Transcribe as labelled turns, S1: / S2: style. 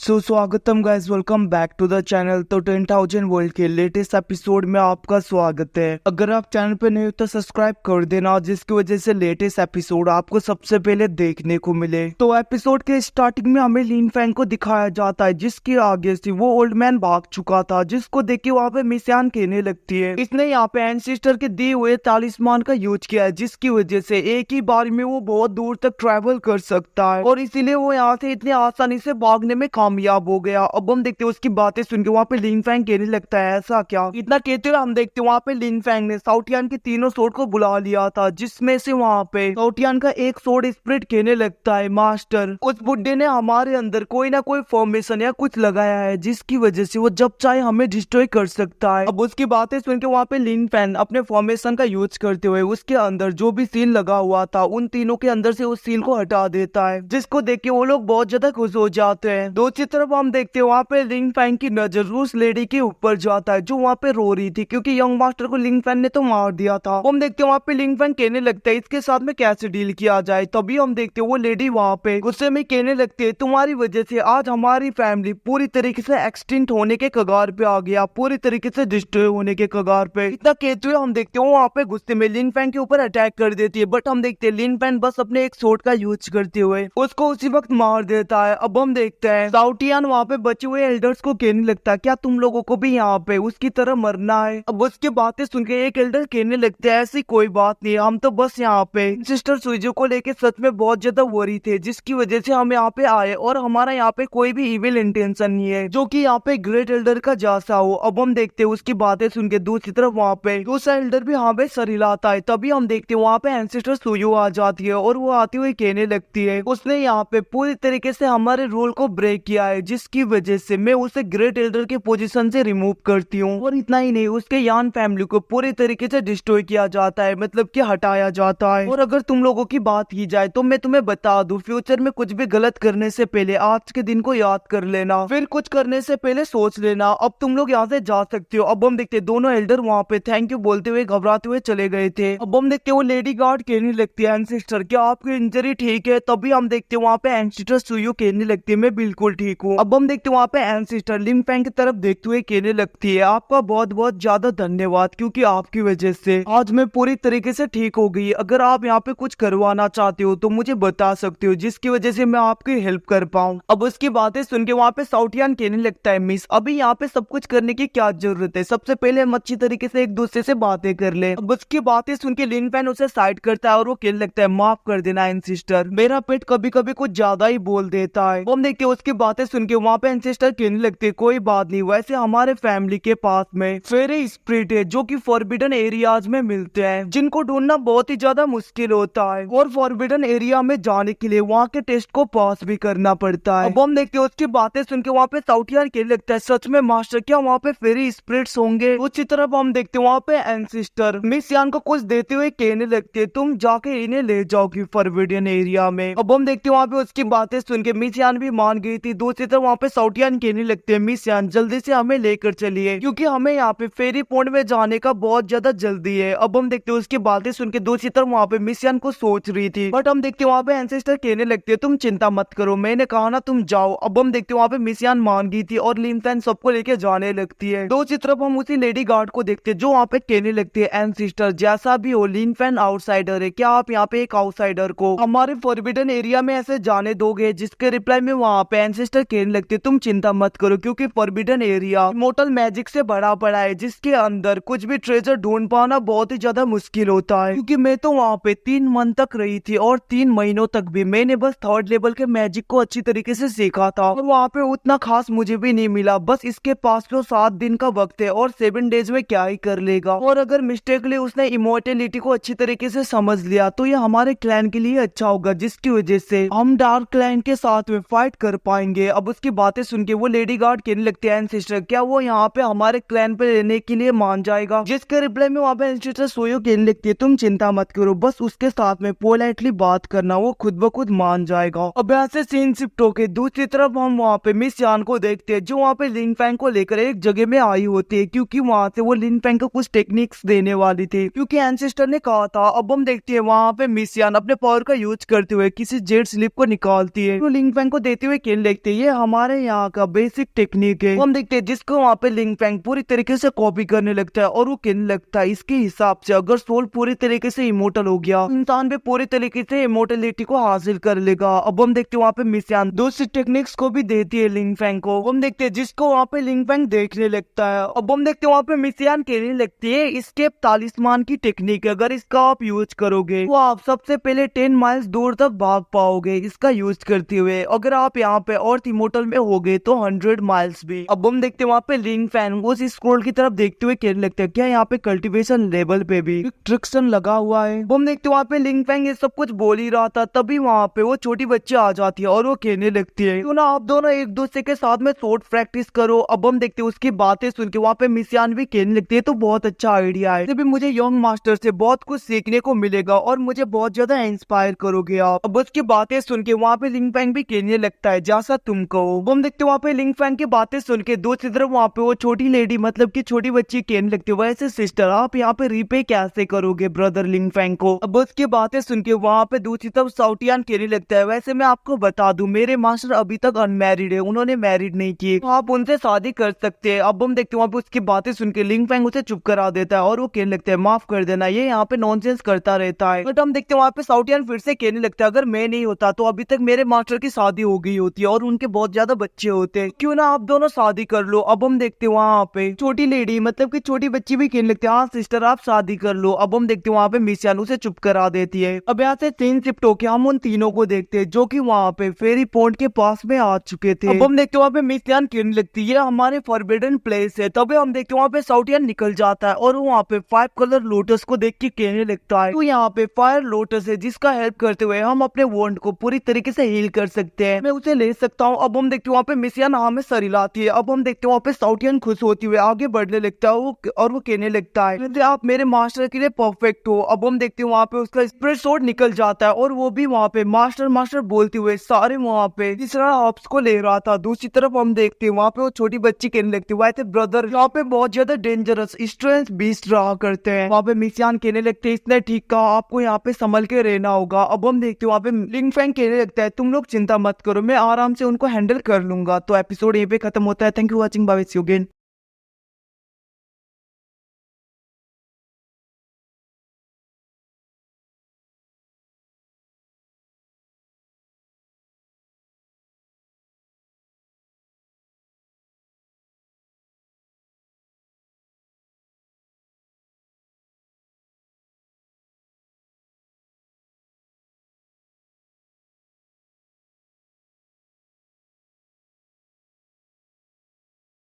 S1: स्वागतम guys, welcome back to the channel. तो 10,000 world के लेटेस्ट एपिसोड में आपका स्वागत है। अगर आप चैनल पे नहीं हो तो सब्सक्राइब कर देना, जिसकी वजह से लेटेस्ट एपिसोड आपको सबसे पहले देखने को मिले। तो एपिसोड के स्टार्टिंग में हमें लिन फैंग को दिखाया जाता है, जिसके आगे से वो ओल्ड मैन भाग चुका था, जिसको देख के वहाँ पे मिस यान कहने लगती है इसने यहाँ पे एंसेस्टर के दिए हुए तालिस्मान का यूज किया है, जिसकी वजह से एक ही बार में वो बहुत दूर तक ट्रेवल कर सकता है और इसीलिए वो यहाँ से इतनी आसानी से भागने में कामयाब हो गया। अब हम देखते हैं उसकी बातें सुन के वहाँ पे लिन फैंग कहने लगता है ऐसा क्या। इतना कहते हुए हम देखते हैं वहाँ पे लिन फैंग ने साउटियान के तीनों सोर्ड को बुला लिया था, जिसमें से वहाँ पे साउटियान का एक सोर्ड स्प्रिट कहने लगता है मास्टर, उस बुड्ढे ने हमारे अंदर कोई ना कोई फॉर्मेशन या कुछ लगाया है, जिसकी वजह से वो जब चाहे हमें डिस्ट्रॉय कर सकता है। अब उसकी बातें सुन के वहाँ पे लिन फैंग अपने फॉर्मेशन का यूज करते हुए उसके अंदर जो भी सील लगा हुआ था उन तीनों के अंदर से उस सील को हटा देता है, जिसको देख के वो लोग बहुत ज्यादा खुश हो जाते हैं। दूसरी तरफ हम देखते हैं वहाँ पे लिन फैंग की नजर उस लेडी के ऊपर जाता है जो वहाँ पे रो रही थी, क्योंकि यंग मास्टर को लिन फैंग ने तो मार दिया था। हम देखते हैं वहाँ पे लिन फैंग कहने लगता है इसके साथ में कैसे डील किया जाए। तभी हम देखते हैं वो लेडी वहाँ पे गुस्से में कहने लगती है तुम्हारी वजह से आज हमारी फैमिली पूरी तरीके से एक्सटिंक्ट होने के कगार पे आ गया, पूरी तरीके से डिस्ट्रॉय होने के कगार पे। इतना कहते हुए हम देखते हैं वहाँ पे गुस्से में लिन फैंग के ऊपर अटैक कर देती है, बट हम देखते हैं लिन फैंग बस अपने एक सोर्ड का यूज करते हुए उसको उसी वक्त मार देता है। अब हम देखते हैं साउटियान वहाँ पे बचे हुए एल्डर्स को कहने लगता है क्या तुम लोगों को भी यहाँ पे उसकी तरह मरना है। अब उसकी बातें सुन के एक एल्डर कहने लगते हैं ऐसी कोई बात नहीं, हम तो बस यहाँ पे सिस्टर सुइजो को लेके सच में बहुत ज्यादा वरी थे, जिसकी वजह से हम यहाँ पे आए और हमारा यहाँ पे कोई भी इविल इंटेंशन नहीं है जो कि यहाँ पे ग्रेट एल्डर का जैसा हो। अब हम देखते हैं उसकी बातें सुन के दूसरी तरफ वहाँ पे दूसरा एल्डर भी यहाँ पे सर हिलाता है। तभी हम देखते हैं वहाँ पे एंसेस्टर सुइजो आ जाती है और वो आती हुई कहने लगती है उसने यहाँ पे पूरी तरीके से हमारे रूल को ब्रेक किया है, जिसकी वजह से मैं उसे ग्रेट एल्डर के पोजीशन से रिमूव करती हूँ। और इतना ही नहीं, उसके यान फैमिली को पूरी तरीके से डिस्ट्रॉय किया जाता है, मतलब कि हटाया जाता है। और अगर तुम लोगों की बात की जाए तो मैं तुम्हें बता दूं, फ्यूचर में कुछ भी गलत करने से पहले आज के दिन को याद कर लेना, फिर कुछ करने से पहले सोच लेना। अब तुम लोग यहाँ से जा सकते हो। अब हम देखते दोनों एल्डर वहाँ पे थैंक यू बोलते हुए घबराते हुए चले गए थे। अब हम देखते वो लेडी गार्ड कहने लगती है एंसेस्टर क्या आपकी इंजरी ठीक है। तभी हम देखते वहाँ पे एंसेस्टर सुइयो कहने लगती है मैं बिल्कुल ठीक हूँ। अब हम देखते वहाँ पे एंसेस्टर लिन फैंग की तरफ देखते हुए कहने लगती है आपका बहुत बहुत ज्यादा धन्यवाद, क्योंकि आपकी वजह से आज मैं पूरी तरीके से ठीक हो गई। अगर आप यहाँ पे कुछ करवाना चाहते हो तो मुझे बता सकते हो, जिसकी वजह से मैं आपकी हेल्प कर पाऊँ। अब उसकी बातें सुन के वहाँ पे साउटियान कहने लगता है मिस अभी यहाँ पे सब कुछ करने की क्या जरूरत है, सबसे पहले हम अच्छी तरीके से एक दूसरे से बातें कर ले। अब उसकी बातें सुन के लिन फैंग उसे साइड करता है और वो कहने लगता है माफ कर देना एंसेस्टर, मेरा पेट कभी कभी कुछ ज्यादा ही बोल देता है। हम देखते उसकी बातें सुन के वहाँ पे एंसेस्टर कहने लगते है कोई बात नहीं, वैसे हमारे फैमिली के पास में फेरे स्पिरिट है जो कि फॉरबिडन एरियाज में मिलते हैं, जिनको ढूंढना बहुत ही ज्यादा मुश्किल होता है और फॉरबिडन एरिया में जाने के लिए वहाँ के टेस्ट को पास भी करना पड़ता है। अब हम देखते हैं उसकी बातें सुन के वहाँ पे साउटियान कहने लगता है सच में मास्टर क्या वहाँ पे फेरी स्पिरिट्स होंगे। उसी तरफ हम देखते हैं वहाँ पे एंसेस्टर मिस यान को कुछ देते हुए कहने लगते तुम जाके इन्हें ले जाओगी फॉरबिडन एरिया में। अब हम देखते हैं वहाँ पे उसकी बातें सुन के मिस यान भी मान गई थी। दूसरी तरफ वहाँ पे साउटियान कहने लगते हैं मिस यान जल्दी से हमें लेकर चलिए, क्योंकि हमें यहाँ पे फेरी पॉइंट में जाने का बहुत ज्यादा जल्दी है। अब हम देखते हैं उसकी बातें सुन के दूसरी तरफ वहाँ पे मिस यान को सोच रही थी, बट हम देखते हैं वहाँ पे एंसेस्टर कहने लगते हैं तुम चिंता मत करो, मैंने कहा ना तुम जाओ। अब हम देखते हैं वहाँ पे मिस यान मान गई थी और लिन फैंग सबको लेके जाने लगती है। दूसरी तरफ हम उसी लेडी गार्ड को देखते हैं जो वहाँ पे कहने लगती है एंसेस्टर जैसा भी हो लिन फैंग आउटसाइडर है, क्या आप यहाँ पे एक आउटसाइडर को हमारे फॉरबिडन एरिया में ऐसे जाने दोगे। जिसके रिप्लाई में वहाँ पे एंसेस्टर कहने लगते तुम चिंता मत करो, क्योंकि फॉरबिडन एरिया इमोर्टल मैजिक से भरा पड़ा है, जिसके अंदर कुछ भी ट्रेजर ढूंढ पाना बहुत ही ज्यादा मुश्किल होता है। क्योंकि मैं तो वहाँ पे 3 मंथ तक रही थी और 3 महीनों तक भी मैंने बस 3rd लेवल के मैजिक को अच्छी तरीके से सीखा था और वहाँ पे उतना खास मुझे भी नहीं मिला। बस इसके पास तो 7 दिन का वक्त है और 7 डेज में क्या ही कर लेगा। और अगर मिस्टेकली उसने इमोर्टेलिटी को अच्छी तरीके से समझ लिया तो ये हमारे क्लैन के लिए अच्छा होगा, जिसकी वजह से हम डार्क क्लैन के साथ में फाइट कर पाएंगे। अब उसकी बातें सुन के वो लेडी गार्ड कहने लगते हैं एंसेस्टर क्या वो यहाँ पे हमारे क्लैन पे रहने के लिए मान जाएगा। जिसके रिप्लाई में वहाँ पे एंसेस्टर सोयो कहने लगती है तुम चिंता मत करो, बस उसके साथ में पोलाइटली बात करना, वो खुद ब खुद मान जाएगा। अब यहाँ से सीन शिफ्ट होके दूसरी तरफ हम वहाँ पे मिस यान को देखते हैं जो वहाँ पे लिन फैंग को लेकर एक जगह में आई होती है, क्योंकि वहाँ से वो लिन फैंग को कुछ टेक्निक्स देने वाली थी, क्योंकि एंसेस्टर ने कहा था। अब हम देखते हैं वहाँ पे मिस यान अपने पावर का यूज करते हुए किसी जेड स्लिप को निकालती है, तो लिन फैंग को देते हुए कहने लगती देखते हैं ये हमारे यहाँ का बेसिक टेक्निक है। हम देखते हैं जिसको वहाँ पे लिंग फैंग पूरी तरीके से कॉपी करने लगता है और वो कहने लगता है इसके हिसाब से अगर सोल पूरी तरीके से इमोर्टल हो गया, इंसान भी पूरी तरीके से इमोर्टलिटी को हासिल कर लेगा। अब हम देखते हैं वहाँ पे मिसियान दूसरी टेक्निक्स को भी देती है लिंग फैंग को। हम देखते हैं जिसको वहाँ पे लिंग फैंग देखने लगता है। अब हम देखते हैं वहाँ पे मिसियान कहने लगती है इसके तालिस्मान की टेक्निक है, अगर इसका आप यूज करोगे तो आप सबसे पहले 10 माइल्स दूर तक भाग पाओगे इसका यूज करते हुए। अगर आप यहाँ पे और इमोर्टल में हो गए तो 100 माइल्स भी। अब हम देखते हैं वहाँ पे लिंग फैंग उस स्क्रोल की तरफ देखते हुए कहने लगते हैं क्या यहाँ पे कल्टीवेशन लेवल पे भी रिस्ट्रिक्शन लगा हुआ है। हम देखते हैं वहाँ पे लिंग फैंग ये सब कुछ बोल ही रहा था, तभी वहाँ पे वो छोटी बच्ची आ जाती है और वो कहने लगती है क्यों ना आप दोनों एक दूसरे के साथ में शॉर्ट प्रैक्टिस करो। अब हम देखते हैं उसकी बातें सुन के वहाँ पे मिसियान भी कहने लगती है तो बहुत अच्छा आइडिया है, भी मुझे यंग मास्टर से बहुत कुछ सीखने को मिलेगा और मुझे बहुत ज्यादा इंस्पायर करोगे आप। अब उसकी बातें सुन के वहाँ पे लिंग फैंग भी कहने लगता है जैसा तुम कहो। हम देखते वहाँ पे लिंग फैंग की बातें सुन के दूसरी तरफ वहाँ पे वो छोटी लेडी मतलब की छोटी बच्ची कहने लगती है वैसे सिस्टर आप यहाँ पे रिपे कैसे करोगे ब्रदर लिंग फैंग को। अब उसकी बातें सुन के वहाँ पे दूसरी तरफ साउटियान कहने लगता है वैसे मैं आपको बता दूं मेरे मास्टर अभी तक अनमैरिड है, उन्होंने मैरिड नहीं की, तो आप उनसे शादी कर सकते हैं। अब हम देखते हैं वहाँ पे उसकी बातें सुन के लिंग फैंग उसे चुप करा देता है और वो कहने लगता है माफ कर देना ये यहाँ पे नॉनसेंस करता रहता है। बट हम देखते हैं वहाँ पे साउटियान फिर से कहने लगता है अगर मैं नहीं होता तो अभी तक मेरे मास्टर की शादी हो गई होती है और उनके बहुत ज्यादा बच्चे होते, क्यों ना आप दोनों शादी कर लो। अब हम देखते हैं वहाँ पे छोटी लेडी मतलब की छोटी बच्ची भी कहने लगती है हाँ सिस्टर आप शादी कर लो। अब हम देखते हैं वहाँ पे मिसियान उसे चुप करा देती है। अब यहाँ से सीन शिफ्ट होके हम उन तीनों को देखते हैं जो कि वहाँ पे फेरी पॉइंट के पास में आ चुके थे। अब हम देखते हैं वहाँ पे मिसियान कहने लगती है हमारे फॉरबिडन प्लेस है। तभी हम देखते हैं वहाँ पे साउटियान निकल जाता है और वहाँ पे 5 कलर लोटस को देख के कहने लगता है तो यहाँ पे फायर लोटस है जिसका हेल्प करते हुए हम अपने वॉन्ड को पूरी तरीके से हील कर सकते हैं, मैं उसे ले सकता हूँ। अब हम देखते हैं वहाँ पे मिसियान हमें सर हिलाती है। अब हम देखते हैं वहाँ पे साउटियन खुश होती हुए आगे बढ़ने लगता है और वो कहने लगता है आप मेरे मास्टर के लिए परफेक्ट हो। अब हम देखते हैं वहाँ पे उसका स्प्रेड शॉट निकल जाता है और वो भी वहाँ पे मास्टर मास्टर बोलते हुए सारे वहाँ पे तीसरा हॉप्स को ले रहा था। दूसरी तरफ हम देखते हैं वहाँ पे वो छोटी बच्ची कहने लगती है वैसे ब्रदर यहाँ पे बहुत ज्यादा डेंजरस स्ट्रेंथ बीस्ट रहा करते हैं। वहाँ पे मिसियान कहने लगते हैं इसने ठीक कहा आपको यहाँ पे संभल के रहना होगा। अब हम देखते हैं वहाँ पे लिंग फैंग कहने लगता है तुम लोग चिंता मत करो मैं आराम से उनको हैंडल कर लूंगा। तो एपिसोड यहीं पे खत्म होता है। Thank you watching, bye, see you again.